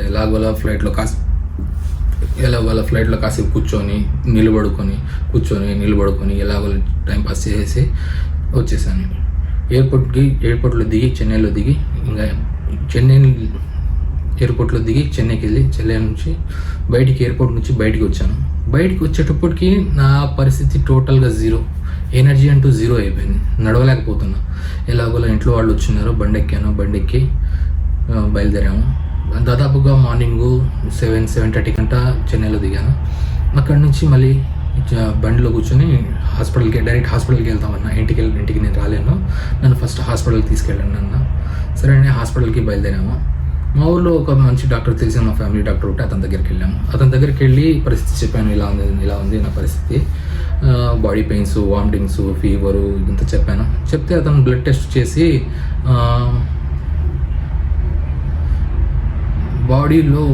ఎలాగోలా ఫ్లైట్లో కాసేపు కూర్చొని నిలబడుకొని ఎలాగో టైంపాస్ చేసేసి వచ్చేసాను. ఎయిర్పోర్ట్లో దిగి చెన్నైలో దిగి ఇంకా ఎయిర్పోర్ట్లో దిగి చెన్నైకి వెళ్ళి చెన్నై నుంచి ఎయిర్పోర్ట్ నుంచి బయటికి వచ్చాను. బయటికి వచ్చేటప్పటికి నా పరిస్థితి టోటల్గా జీరో, ఎనర్జీ అంటూ జీరో అయిపోయింది. నడవలేకపోతున్నా. ఎలాగోలా ఇంట్లో వాళ్ళు వచ్చినారు, బండెక్కి బయలుదేరాము. దాదాపుగా మార్నింగ్ 7:30 గంట చెన్నైలో దిగాను. అక్కడి నుంచి మళ్ళీ బండిలో కూర్చొని డైరెక్ట్ హాస్పిటల్కి వెళ్తామన్నా. ఇంటికి నేను రాలేను, నన్ను ఫస్ట్ హాస్పిటల్కి తీసుకెళ్ళండి అన్న. సరే నేను హాస్పిటల్కి బయలుదేరాము. మా ఊళ్ళో ఒక మంచి డాక్టర్, తెలిసిన మా ఫ్యామిలీ డాక్టర్ ఉంటే అతని దగ్గరికి వెళ్ళాము. అతని దగ్గరికి వెళ్ళి పరిస్థితి చెప్పాను, ఇలా ఉంది నా పరిస్థితి, బాడీ పెయిన్స్, వామిటింగ్స్, ఫీవరు ఇంత చెప్పాను. చెప్తే అతను బ్లడ్ టెస్ట్ చేసి బాడీలో